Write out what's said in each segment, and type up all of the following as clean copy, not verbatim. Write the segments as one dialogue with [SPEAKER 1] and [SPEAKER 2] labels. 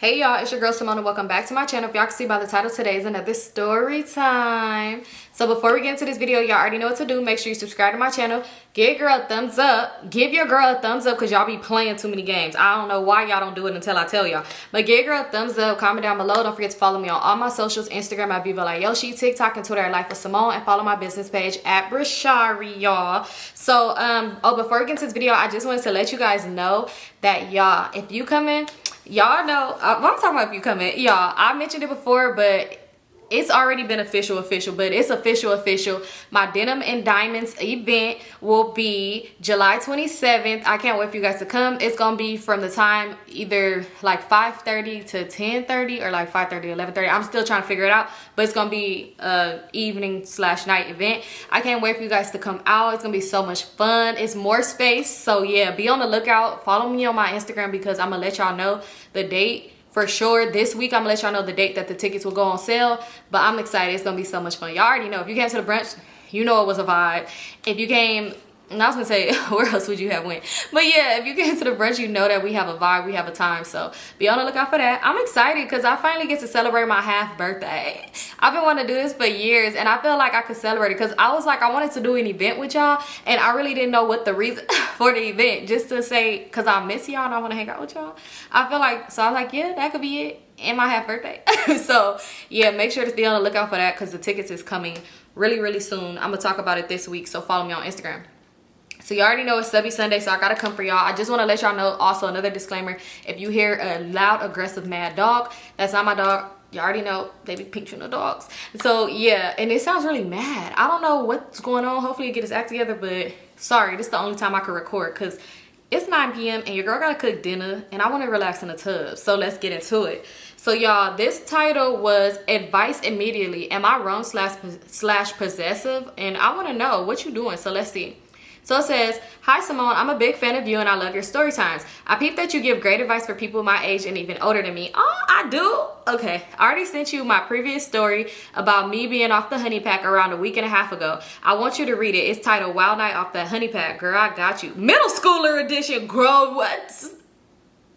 [SPEAKER 1] Hey y'all, it's your girl Symone and welcome back to my channel. If y'all can see by the title, today is another story time. So before we get into this video, y'all already know what to do. Make sure you subscribe to my channel. Give your girl a thumbs up. Give your girl a thumbs up because y'all be playing too many games. I don't know why y'all don't do it until I tell y'all. But give your girl a thumbs up. Comment down below. Don't forget to follow me on all my socials. Instagram at Vivalayoshii, TikTok and Twitter at Lifewithsymone, and follow my business page at Brishari, y'all. So, before we get into this video, I just wanted to let you guys know that y'all, if you come in, y'all know, I'm talking about if you come in, y'all, I mentioned it before, but it's already been official, but it's official. My Denim and Diamonds event will be July 27th. I can't wait for you guys to come. It's gonna be from the time either like 5:30 to 10:30 or like 5:30 to 11:30. I'm still trying to figure it out, but it's gonna be evening/night event. I can't wait for you guys to come out. It's gonna be so much fun. It's more space, so yeah, be on the lookout. Follow me on my Instagram because I'm gonna let y'all know the date. For sure, this week, I'm gonna let y'all know the date that the tickets will go on sale. But I'm excited. It's gonna be so much fun. Y'all already know. If you came to the brunch, you know it was a vibe. If you came, and I was gonna say, where else would you have went? But yeah, if you came to the brunch, you know that we have a vibe, we have a time. So be on the lookout for that. I'm excited because I finally get to celebrate my half birthday. I've been wanting to do this for years, and I feel like I could celebrate it because I was like, I wanted to do an event with y'all, and I really didn't know what the reason for the event, just to say, because I miss y'all and I want to hang out with y'all. I feel like, so I was like, yeah, that could be it. And my half birthday. So yeah, make sure to be on the lookout for that because the tickets is coming really soon. I'm gonna talk about it this week, so follow me on Instagram. So you already know it's Subbie Sunday, so I gotta come for y'all. I just want to let y'all know, also another disclaimer, if you hear a loud, aggressive, mad dog, that's not my dog. You already know they be pinching the dogs. So yeah, and it sounds really mad. I don't know what's going on. Hopefully it get his act together, but sorry, this is the only time I can record because it's 9 p.m. and your girl gotta cook dinner and I want to relax in the tub. So let's get into it. So y'all, this title was Advice Immediately. Am I wrong slash possessive? And I want to know what you doing. So let's see. So it says, hi Symone, I'm a big fan of you and I love your story times. I peeped that you give great advice for people my age and even older than me. Oh, I do? Okay, I already sent you my previous story about me being off the honey pack around a week and a half ago. I want you to read it. It's titled Wild Night Off the Honey Pack. Girl, I got you. Middle schooler edition, girl, what?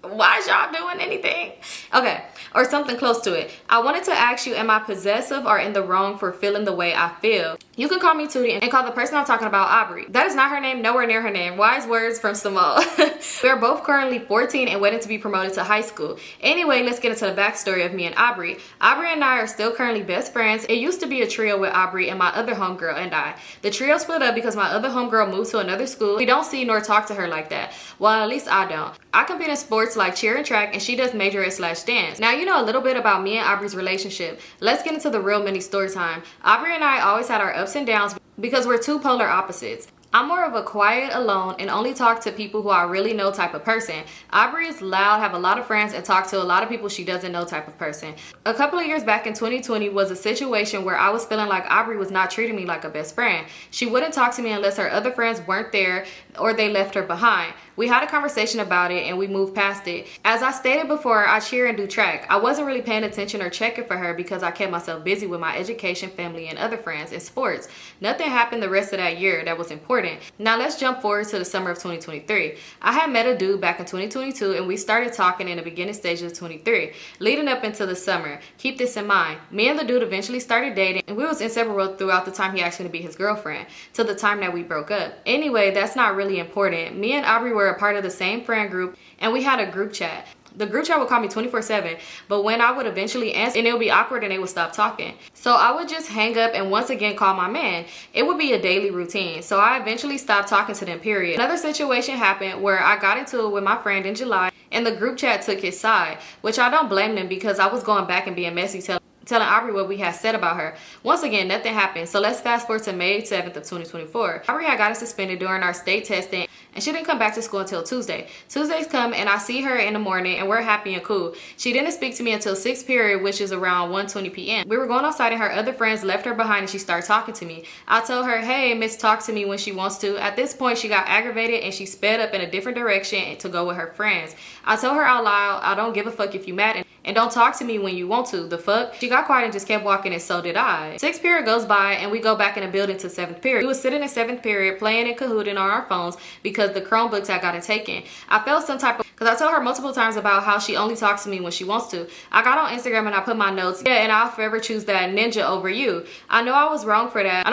[SPEAKER 1] Why is y'all doing anything? Okay, or something close to it. I wanted to ask you, am I possessive or in the wrong for feeling the way I feel? You can call me Tootie and call the person I'm talking about Aubrey. That is not her name, nowhere near her name. Wise words from Symone. We are both currently 14 and waiting to be promoted to high school. Anyway, let's get into the backstory of me and Aubrey. Aubrey and I are still currently best friends. It used to be a trio with Aubrey and my other homegirl and I. The trio split up because my other homegirl moved to another school. We don't see nor talk to her like that. Well, at least I don't. I compete in sports like cheer and track, and she does majorette/dance. Now you know a little bit about me and Aubrey's relationship. Let's get into the real mini story time. Aubrey and I always had our ups and downs because we're two polar opposites. I'm more of a quiet, alone, and only talk to people who I really know type of person. Aubrey is loud, have a lot of friends, and talk to a lot of people she doesn't know type of person. A couple of years back in 2020 was a situation where I was feeling like Aubrey was not treating me like a best friend. She wouldn't talk to me unless her other friends weren't there or they left her behind. We had a conversation about it and we moved past it. As I stated before, I cheer and do track. I wasn't really paying attention or checking for her because I kept myself busy with my education, family, and other friends in sports. Nothing happened the rest of that year that was important. Now let's jump forward to the summer of 2023. I had met a dude back in 2022 and we started talking in the beginning stages of 23, leading up into the summer. Keep this in mind. Me and the dude eventually started dating and we was inseparable throughout the time he asked me to be his girlfriend, till the time that we broke up. Anyway, that's not really important. Me and Aubrey were a part of the same friend group and we had a group chat. The group chat would call me 24/7, but when I would eventually answer, and it would be awkward and they would stop talking. So I would just hang up and once again call my man. It would be a daily routine. So I eventually stopped talking to them, period. Another situation happened where I got into it with my friend in July and the group chat took his side, which I don't blame them because I was going back and being messy, telling Aubrey what we had said about her. Once again, nothing happened. So let's fast forward to May 7th of 2024. Aubrey had gotten suspended during our state testing and she didn't come back to school until Tuesday. Tuesdays come and I see her in the morning and we're happy and cool. She didn't speak to me until 6th period, which is around 1:20 p.m. We were going outside and her other friends left her behind and she started talking to me. I told her, hey, miss, talk to me when she wants to. At this point, she got aggravated and she sped up in a different direction to go with her friends. I told her out loud, I don't give a fuck if you mad. and don't talk to me when you want to. The fuck? She got quiet and just kept walking, and so did I. 6th period goes by and we go back in the building to 7th period. We was sitting in 7th period playing and cahooting on our phones because the Chromebooks had gotten taken. I felt some type of, because I told her multiple times about how she only talks to me when she wants to. I got on Instagram and I put my notes, yeah, and I'll forever choose that ninja over you. I know I was wrong for that.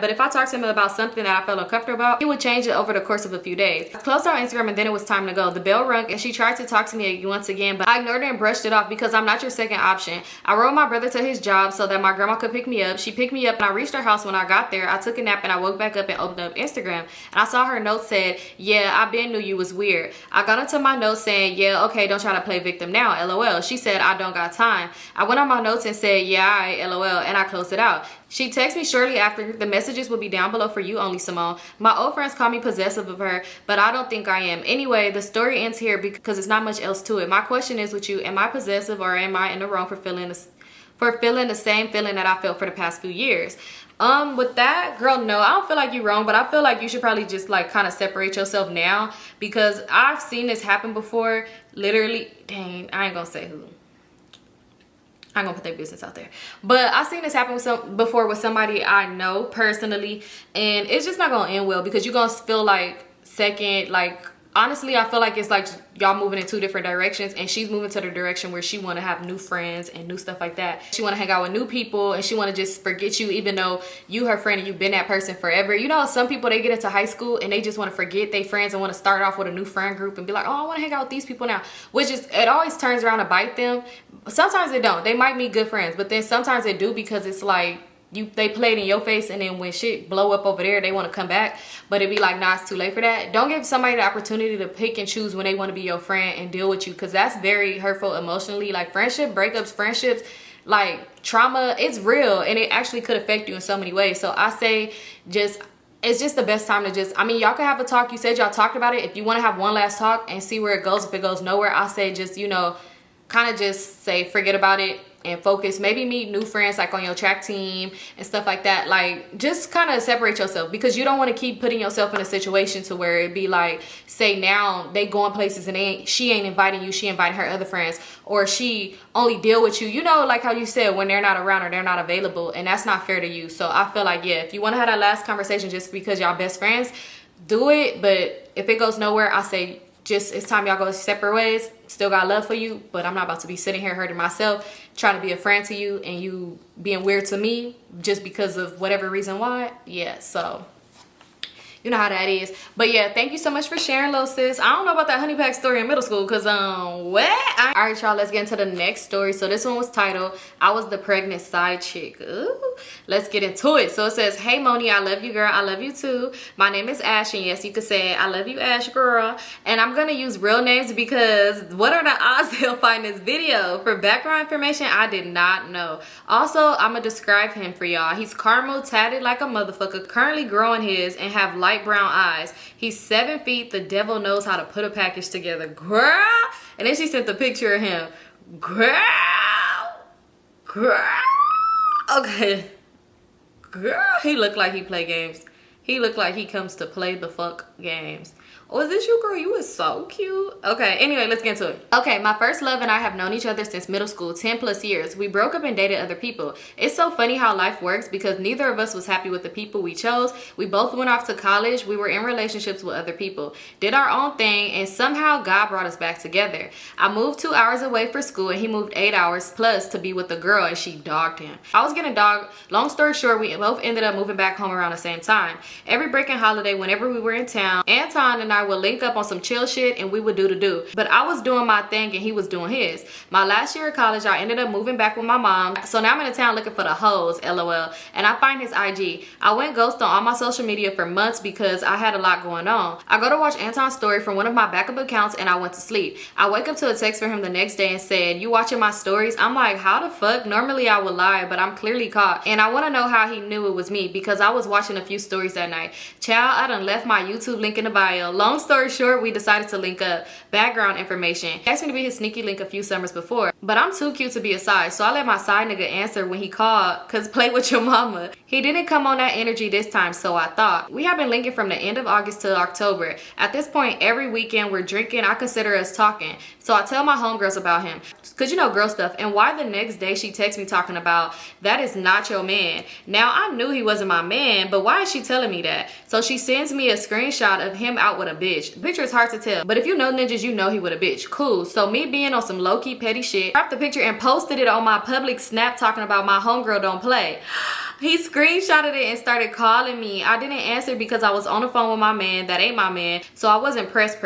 [SPEAKER 1] But if I talked to him about something that I felt uncomfortable about, he would change it over the course of a few days. I closed out Instagram and then it was time to go. The bell rung and she tried to talk to me once again, but I ignored her and brushed it off because I'm not your second option. I rode my brother to his job so that my grandma could pick me up. She picked me up and I reached her house. When I got there, I took a nap and I woke back up and opened up Instagram. And I saw her note said, yeah, I been knew you was weird. I got into my notes saying, yeah, okay, don't try to play victim now, LOL. She said, I don't got time. I went on my notes and said, yeah, alright, LOL, and I closed it out. She texted me shortly after, the messages will be down below for you only, Symone. My old friends call me possessive of her, but I don't think I am. Anyway, the story ends here because there's not much else to it. My question is with you, am I possessive or am I in the wrong for feeling the same feeling that I felt for the past few years? With that, girl, no, I don't feel like you're wrong, but I feel like you should probably just like kind of separate yourself now, because I've seen this happen before. Literally, dang, I ain't gonna say who. I'm gonna put their business out there, but I've seen this happen before with somebody I know personally, and it's just not gonna end well because you're gonna feel like second, like honestly, I feel like it's like y'all moving in two different directions, and she's moving to the direction where she want to have new friends and new stuff like that. She want to hang out with new people, and she want to just forget you, even though you her friend and you've been that person forever. You know, some people, they get into high school and they just want to forget their friends and want to start off with a new friend group and be like, oh, I want to hang out with these people now, which is, it always turns around to bite them. Sometimes they don't. They might meet good friends, but then sometimes they do, because it's like they played in your face, and then when shit blow up over there, they want to come back, but it be like, nah, it's too late for that. Don't give somebody the opportunity to pick and choose when they want to be your friend and deal with you, because that's very hurtful emotionally. Like friendship breakups, friendships, like trauma, it's real, and it actually could affect you in so many ways. So I say it's just the best time to just, I mean, y'all can have a talk. You said y'all talked about it. If you want to have one last talk and see where it goes, if it goes nowhere, I say just, you know, kind of just say forget about it and focus. Maybe meet new friends like on your track team and stuff like that. Like just kind of separate yourself, because you don't want to keep putting yourself in a situation to where it be like, say now they going places and she ain't inviting you, she inviting her other friends, or she only deal with you, you know, like how you said, when they're not around or they're not available, and that's not fair to you. So I feel like, yeah, if you want to have that last conversation just because y'all best friends, do it. But if it goes nowhere, I say just, it's time y'all go separate ways. Still got love for you, but I'm not about to be sitting here hurting myself trying to be a friend to you and you being weird to me just because of whatever reason why. Yeah, so you know how that is. But yeah, thank you so much for sharing, little sis. I don't know about that honey pack story in middle school, because what? All right, y'all, let's get into the next story. So this one was titled, I Was the Pregnant Side Chick. Ooh, let's get into it. So it says, hey Moni, I love you, girl. I love you too. My name is Ash, and yes, you could say it. I love you, Ash, girl. And I'm gonna use real names because what are the odds they'll find this video? For background information, I did not know. Also, I'm gonna describe him for y'all. He's caramel tatted like a motherfucker, currently growing his, and have light brown eyes. He's 7 feet. The devil knows how to put a package together, girl. And then she sent the picture of him, girl. Okay, girl. He looked like he play games. He looked like he comes to play the fuck games. Oh, is this you, girl? You was so cute. Okay, anyway, let's get into it. Okay, my first love and I have known each other since middle school, 10 plus years. We broke up and dated other people. It's so funny how life works, because neither of us was happy with the people we chose. We both went off to college. We were in relationships with other people, did our own thing, and somehow God brought us back together. I moved 2 hours away for school, and he moved 8 hours plus to be with a girl, and she dogged him. I was getting dogged. Long story short, we both ended up moving back home around the same time. Every break and holiday, whenever we were in town, Anton and I would link up on some chill shit, and we would do the do. But I was doing my thing and he was doing his. My last year of college, I ended up moving back with my mom. So now I'm in the town looking for the hoes, LOL. And I find his IG. I went ghost on all my social media for months because I had a lot going on. I go to watch Anton's story from one of my backup accounts and I went to sleep. I wake up to a text from him the next day and said, you watching my stories? I'm like, how the fuck? Normally I would lie, but I'm clearly caught. And I want to know how he knew it was me, because I was watching a few stories that night. Child, I done left my YouTube link in the bio. Long story short, we decided to link up. Background information. He asked me to be his sneaky link a few summers before, But I'm too cute to be a side, so I let my side nigga answer when he called, cause play with your mama. He didn't come on that energy this time, so I thought. We have been linking from the end of August to October. At this point, every weekend we're drinking, I consider us talking. So I tell my homegirls about him, cause you know girl stuff. And why the next day she texts me talking about, that is not your man. Now I knew he wasn't my man, but why is she telling me that? So she sends me a screenshot of him out with a bitch. The picture is hard to tell, but if you know ninjas, you know he with a bitch. Cool. So me being on some low-key petty shit, cropped the picture and posted it on my public snap talking about my homegirl don't play. He screenshotted it and started calling me. I didn't answer because I was on the phone with my man that ain't my man, so I wasn't pressed.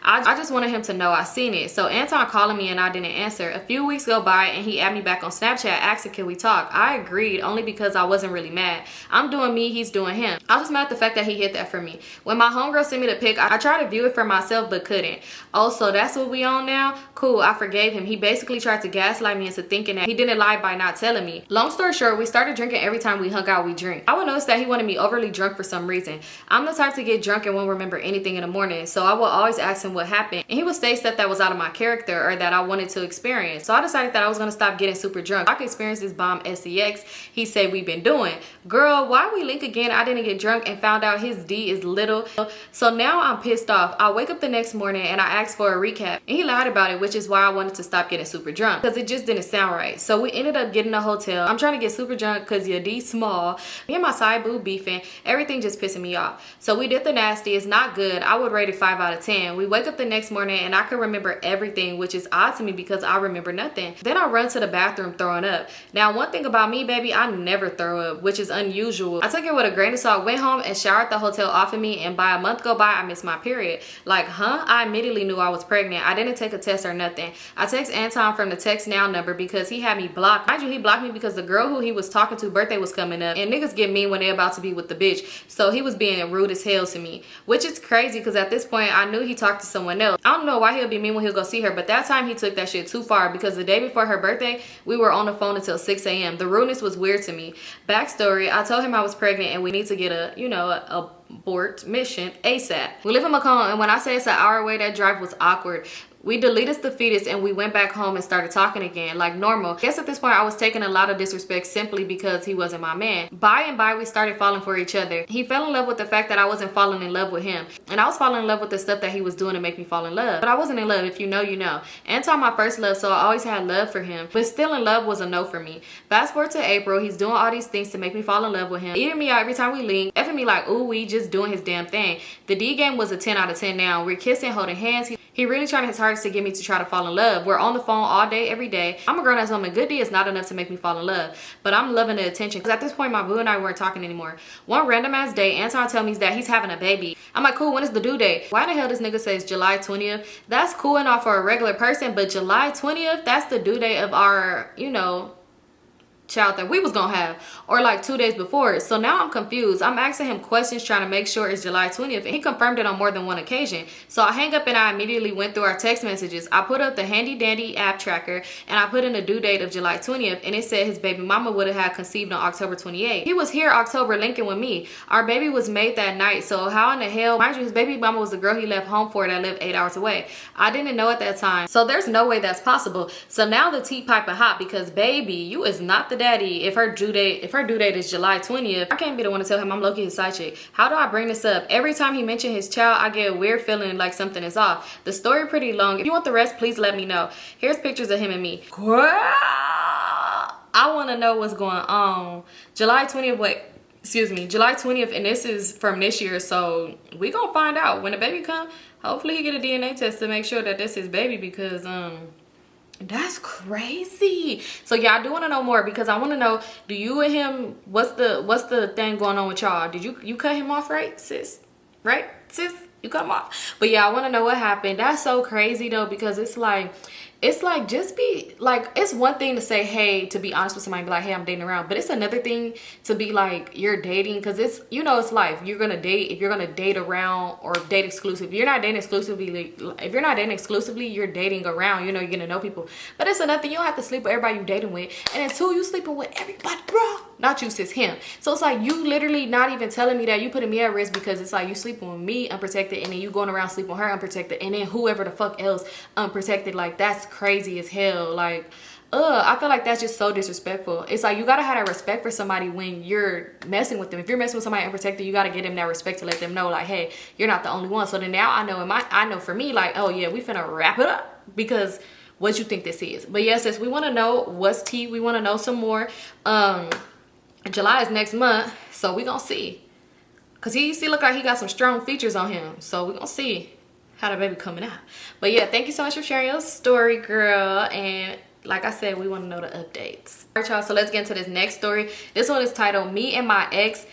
[SPEAKER 1] I just wanted him to know I seen it. So Anton calling me and I didn't answer. A few weeks go by and he added me back on Snapchat asking can we talk. I agreed only because I wasn't really mad. I'm doing me, he's doing him. I was mad at the fact that he hit that for me. When my homegirl sent me the pic, I tried to view it for myself but couldn't. Oh, so that's what we on now? Cool, I forgave him. He basically tried to gaslight me into thinking that he didn't lie by not telling me. Long story short, we started drinking every time we hung out, we drink. I would notice that he wanted me overly drunk for some reason. I'm the type to get drunk and won't remember anything in the morning, so I will always ask him what happened, and he would state stuff that was out of my character or that I wanted to experience. So I decided that I was gonna stop getting super drunk. I could experience this bomb sex he said we've been doing. Girl, why we link again? I didn't get drunk and found out his D is little. So now I'm pissed off. I wake up the next morning and I asked for a recap, and he lied about it, which is why I wanted to stop getting super drunk, because it just didn't sound right. So we ended up getting a hotel. I'm trying to get super drunk because your D small. Me and my side boo beefing, everything just pissing me off. So we did the nasty. It's not good. I would rate it 5 out of 10. We wake up the next morning and I could remember everything, which is odd to me because I remember nothing. Then I run to the bathroom throwing up. Now one thing about me, baby, I never throw up, which is unusual. I took it with a grain of salt, went home and showered the hotel off of me, and by a month go by I missed my period. Like, huh? I immediately knew I was pregnant. I didn't take a test or nothing. I text Anton from the text now number because he had me blocked. Mind you, he blocked me because the girl who he was talking to birthday was coming up, and niggas get mean when they about to be with the bitch. So he was being rude as hell to me, which is crazy because at this point I knew he talked to someone else. I don't know why he'll be mean when he'll go see her, but that time he took that shit too far because the day before her birthday we were on the phone until 6 a.m. The rudeness was weird to me. Backstory, I told him I was pregnant and we need to get a abort mission ASAP. We live in Macomb, and when I say it's an hour away, that drive was awkward. We deleted the fetus and we went back home and started talking again like normal. Guess at this point I was taking a lot of disrespect simply because he wasn't my man. By and by we started falling for each other. He fell in love with the fact that I wasn't falling in love with him, and I was falling in love with the stuff that he was doing to make me fall in love. But I wasn't in love. If you know, you know. Anton my first love, so I always had love for him, but still in love was a no for me. Fast forward to April, he's doing all these things to make me fall in love with him, eating me out every time we link, effing me like ooh we, just doing his damn thing. The D game was a 10 out of 10 now. We're kissing, holding hands. He really trying his hardest to get me to try to fall in love. We're on the phone all day, every day. I'm a grown ass woman. Good D is not enough to make me fall in love, but I'm loving the attention because at this point my boo and I weren't talking anymore. One random ass day, Anton tells me that he's having a baby. I'm like, cool, when is the due date? Why the hell this nigga says July 20th? That's cool and all for a regular person, but July 20th, that's the due date of our, child that we was gonna have, or like 2 days before. So now I'm confused. I'm asking him questions trying to make sure it's July 20th, and he confirmed it on more than one occasion. So I hang up and I immediately went through our text messages. I put up the handy dandy app tracker and I put in the due date of July 20th, and it said his baby mama would have had conceived on October 28th. He was here October linking with me. Our baby was made that night, so how in the hell, mind you, his baby mama was the girl he left home for that lived 8 hours away. I didn't know at that time, so there's no way that's possible. So now the tea piping hot because baby, you is not the daddy. If her due date is July 20th, I can't be the one to tell him I'm low-key his side chick. How do I bring this up? Every time he mentioned his child, I get a weird feeling like something is off. The story pretty long. If you want the rest, please let me know. Here's pictures of him and me. I want to know what's going on. July 20th, July 20th, and this is from this year, so we gonna find out when the baby come. Hopefully he get a DNA test to make sure that this is baby, because that's crazy. So yeah, I do want to know more because I want to know, do you and him, what's the thing going on with y'all? Did you cut him off, right, sis? Right, sis? You cut him off. But yeah, I want to know what happened. That's so crazy though, because it's like just be like, it's one thing to say, hey, to be honest with somebody, be like, hey, I'm dating around, but it's another thing to be like, you're dating, because it's, it's life. You're gonna date if you're gonna date around or date exclusive. If you're not dating exclusively, you're dating around, you're gonna know people. But it's another thing, you don't have to sleep with everybody you dating with, and until you sleeping with everybody, bro, not you, sis, him. So it's like, you literally not even telling me that, you putting me at risk, because it's like you sleeping with me unprotected, and then you going around sleeping with her unprotected, and then whoever the fuck else unprotected. Like, that's crazy as hell. Like, I feel like that's just so disrespectful. It's like, you gotta have that respect for somebody when you're messing with them. If you're messing with somebody unprotected, you gotta give them that respect to let them know, like, hey, you're not the only one. So then now I know for me, like, oh yeah, we finna wrap it up, because what you think this is. But yes, sis, we want to know what's tea. We want to know some more. July is next month, so we gonna see, cause he look like he got some strong features on him. So we gonna see how the baby coming out. But yeah, thank you so much for sharing your story, girl. And like I said, we want to know the updates. All right, y'all, so let's get into this next story. This one is titled, Me and My Ex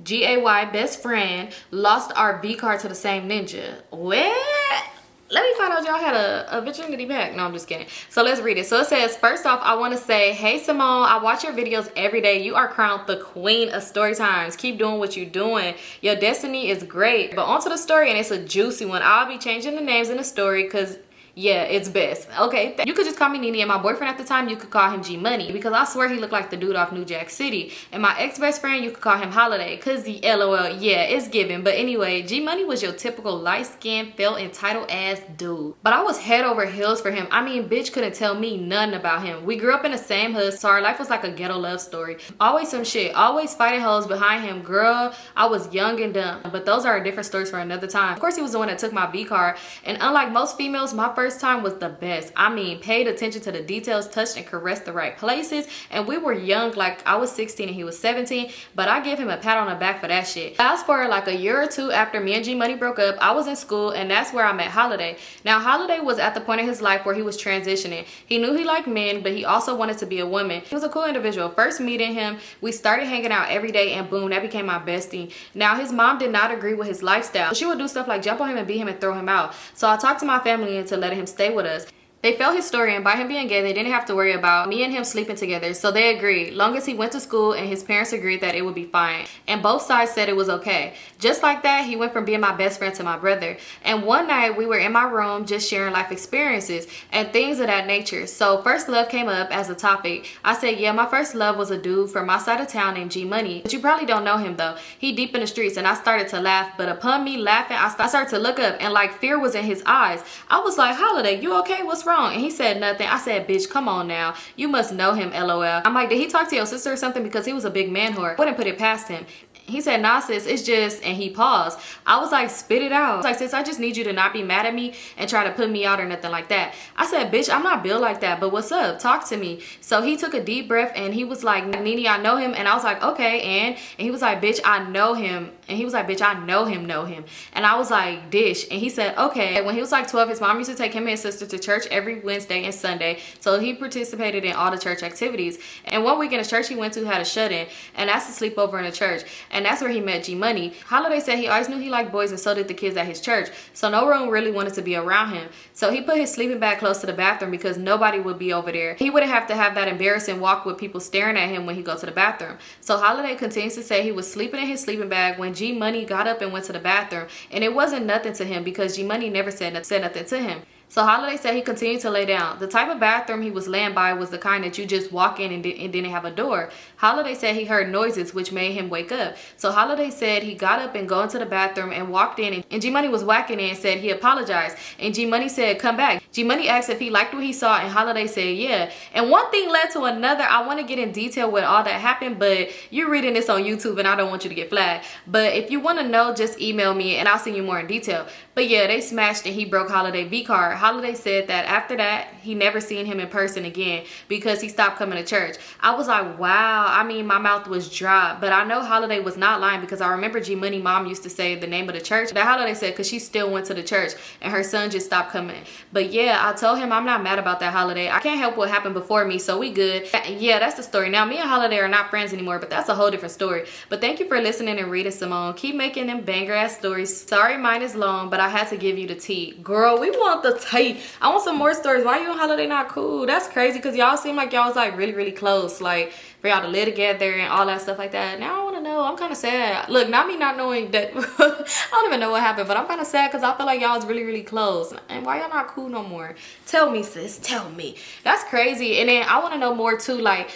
[SPEAKER 1] GAY Best Friend Lost Our V Card to the Same Ninja. What? Let me find out y'all had a virginity pact. No, I'm just kidding. So let's read it. So it says, first off, I want to say, hey, Symone, I watch your videos every day. You are crowned the queen of story times. Keep doing what you're doing. Your destiny is great. But onto the story, and it's a juicy one. I'll be changing the names in the story because, yeah, it's best. Okay, you could just call me Nene, and my boyfriend at the time, you could call him G Money, because I swear he looked like the dude off New Jack City. And my ex-best friend, you could call him Holiday, because the LOL, yeah, it's given. But anyway, G Money was your typical light-skinned, felt entitled ass dude. But I was head over heels for him. I mean, bitch couldn't tell me nothing about him. We grew up in the same hood, so our life was like a ghetto love story. Always some shit, always fighting hoes behind him. Girl, I was young and dumb, but those are different stories for another time. Of course, he was the one that took my V card, and unlike most females, my first time was the best. I mean, paid attention to the details, touched and caressed the right places, and we were young. Like, I was 16 and he was 17, but I gave him a pat on the back for that shit. Fast forward like a year or two after me and G Money broke up, I was in school, and that's where I met Holiday. Now, Holiday was at the point in his life where he was transitioning. He knew he liked men, but he also wanted to be a woman. He was a cool individual. First meeting him, we started hanging out every day, and boom, that became my bestie. Now, his mom did not agree with his lifestyle. She would do stuff like jump on him and beat him and throw him out. So I talked to my family into letting him stay with us. They felt his story, and by him being gay, they didn't have to worry about me and him sleeping together, so they agreed. Long as he went to school and his parents agreed that it would be fine. And both sides said it was okay. Just like that, he went from being my best friend to my brother. And one night, we were in my room just sharing life experiences and things of that nature. So first love came up as a topic. I said, yeah, my first love was a dude from my side of town named G Money. But you probably don't know him though. He deep in the streets, and I started to laugh. But upon me laughing, I started to look up, and like fear was in his eyes. I was like, Holiday, you okay? What's wrong? And he said nothing. I said, bitch, come on now. You must know him, LOL. I'm like, did he talk to your sister or something? Because he was a big man whore. Wouldn't put it past him. He said, nah, sis, it's just, and he paused. I was like, spit it out. I was like, sis, I just need you to not be mad at me and try to put me out or nothing like that. I said, bitch, I'm not built like that, but what's up? Talk to me. So he took a deep breath, and he was like, Nene, I know him. And I was like, okay, and he was like, bitch, I know him. And he was like, bitch, I know him. And I was like, dish. And he said, okay. When he was like 12, his mom used to take him and his sister to church every Wednesday and Sunday. So he participated in all the church activities. And one weekend, the church he went to had a shut-in, and that's a sleepover in the church. And that's where he met G Money. Holiday said he always knew he liked boys, and so did the kids at his church. So no one really wanted to be around him. So he put his sleeping bag close to the bathroom because nobody would be over there. He wouldn't have to have that embarrassing walk with people staring at him when he go to the bathroom. So Holiday continues to say he was sleeping in his sleeping bag when G Money got up and went to the bathroom. And it wasn't nothing to him because G Money never said nothing to him. So Holiday said he continued to lay down. The type of bathroom he was laying by was the kind that you just walk in and didn't have a door. Holiday said he heard noises which made him wake up. So Holiday said he got up and go into the bathroom and walked in, and G Money was whacking it and said he apologized. And G Money said, come back. G Money asked if he liked what he saw, and Holiday said yeah. And one thing led to another. I want to get in detail with all that happened, but you're reading this on YouTube and I don't want you to get flagged. But if you want to know, just email me and I'll send you more in detail. But yeah, they smashed and he broke Holiday V card. Holiday said that after that, he never seen him in person again because he stopped coming to church. I was like, wow. I mean, my mouth was dry, but I know Holiday was not lying because I remember G Money mom used to say the name of the church. That Holiday said because she still went to the church and her son just stopped coming. But yeah, I told him I'm not mad about that, Holiday. I can't help what happened before me, so we good. Yeah, that's the story. Now, me and Holiday are not friends anymore, but that's a whole different story. But thank you for listening and reading, Symone. Keep making them banger ass stories. Sorry mine is long, but I had to give you the tea. Girl, we want the tea. I want some more stories. Why you and Holiday not cool? That's crazy because y'all seem like y'all was like really close, like for y'all to live together and all that stuff like that. Now I want to know. I'm kind of sad. Look, not me not knowing that. I don't even know what happened, but I'm kind of sad because I feel like y'all was really close. And why y'all not cool no more? Tell me, sis. Tell me. That's crazy. And then I want to know more too, like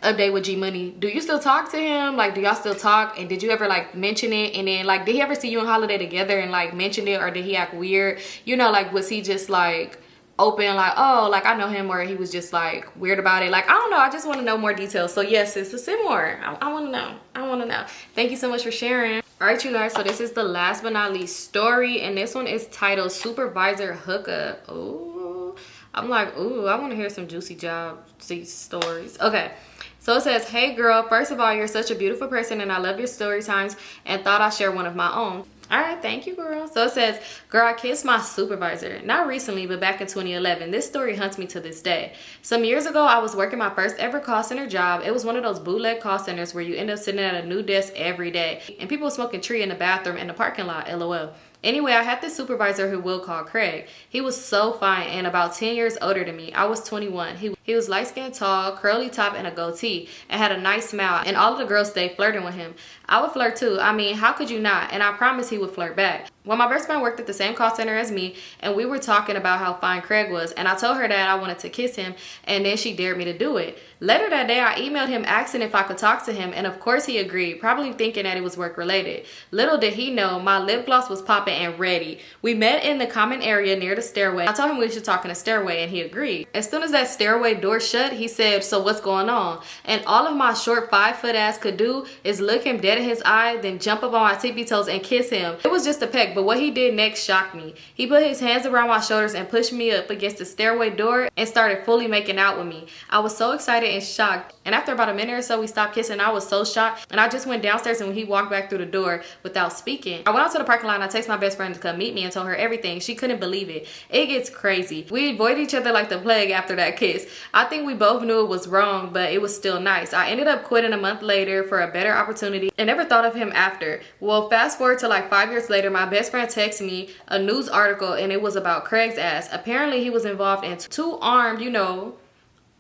[SPEAKER 1] update with G Money. Do you still talk to him? Like, do y'all still talk? And did you ever like mention it? And then like, did he ever see you and Holiday together and like mention it, or did he act weird? You know, like, was he just like open, like, oh, like I know him, or he was just like weird about it. Like, I don't know, I just want to know more details. So yes, sis, send more. I want to know. I want to know. Thank you so much for sharing. All right, you guys, so this is the last but not least story, and this one is titled Supervisor Hookup. Oh, I'm like, ooh, I want to hear some juicy job stories. Okay, so it says, hey girl, first of all, you're such a beautiful person and I love your story times and thought I'd share one of my own. All right, thank you, girl. So it says, girl, I kissed my supervisor. Not recently, but back in 2011. This story haunts me to this day. Some years ago, I was working my first ever call center job. It was one of those bootleg call centers where you end up sitting at a new desk every day. And people smoking tree in the bathroom in the parking lot, LOL. Anyway, I had this supervisor who we'll call Craig. He was so fine and about 10 years older than me. I was 21. He was light-skinned, tall, curly top, and a goatee, and had a nice smile, and all of the girls stayed flirting with him. I would flirt too. I mean, how could you not? And I promise he would flirt back. Well, my best friend worked at the same call center as me, and we were talking about how fine Craig was, and I told her that I wanted to kiss him, and then she dared me to do it. Later that day, I emailed him asking if I could talk to him, and of course he agreed, probably thinking that it was work-related. Little did he know, my lip gloss was popping and ready. We met in the common area near the stairway. I told him we should talk in the stairway, and he agreed. As soon as that stairway door shut, he said, so what's going on? And all of my short 5-foot ass could do is look him dead in his eye, then jump up on my tippy toes and kiss him. It was just a peck, but what he did next shocked me. He put his hands around my shoulders and pushed me up against the stairway door and started fully making out with me. I was so excited and shocked, and after about a minute or so we stopped kissing. I was so shocked, and I just went downstairs, and he walked back through the door without speaking. I went out to the parking lot and I texted my best friend to come meet me and told her everything. She couldn't believe it. It gets crazy. We avoided each other like the plague after that kiss. I think we both knew it was wrong, but it was still nice. I ended up quitting a month later for a better opportunity and never thought of him after. Well, fast forward to like 5 years later, my best friend texted me a news article, and it was about Craig's ass. Apparently he was involved in 2 armed, you know,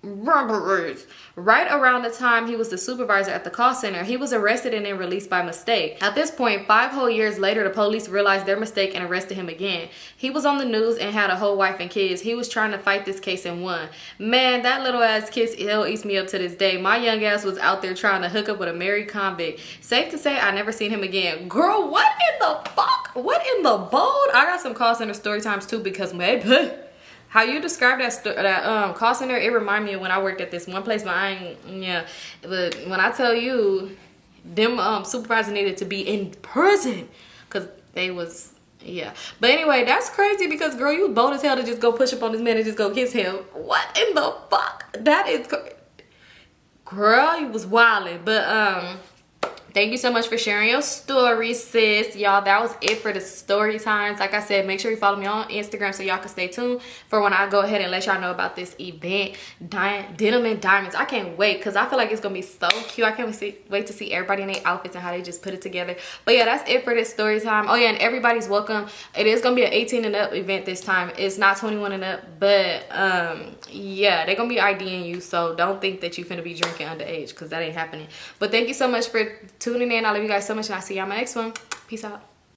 [SPEAKER 1] robberies. Right around the time he was the supervisor at the call center, he was arrested and then released by mistake. At this point, 5 whole years later, the police realized their mistake and arrested him again. He was on the news and had a whole wife and kids. He was trying to fight this case and won. Man, that little ass kiss still eats me up to this day. My young ass was out there trying to hook up with a married convict. Safe to say, I never seen him again. Girl, what in the fuck? What in the bold? I got some call center story times too, because maybe how you describe that call center, it reminded me of when I worked at this one place, but I ain't, yeah. But when I tell you, them supervisors needed to be in prison, because they was, yeah. But anyway, that's crazy, because girl, you bold as hell to just go push up on this man and just go kiss him. What in the fuck? That is, girl, you was wildin'. But thank you so much for sharing your story, sis. Y'all, that was it for the story times. Like I said, make sure you follow me on Instagram so y'all can stay tuned for when I go ahead and let y'all know about this event, Denim and Diamonds. I can't wait, because I feel like it's going to be so cute. I can't wait to see everybody in their outfits and how they just put it together. But yeah, that's it for this story time. Oh yeah, and everybody's welcome. It is going to be an 18 and up event this time. It's not 21 and up, but yeah, they're going to be IDing you, so don't think that you finna be drinking underage, because that ain't happening. But thank you so much for tuning in. I love you guys so much, and I'll see you on my next one. Peace out.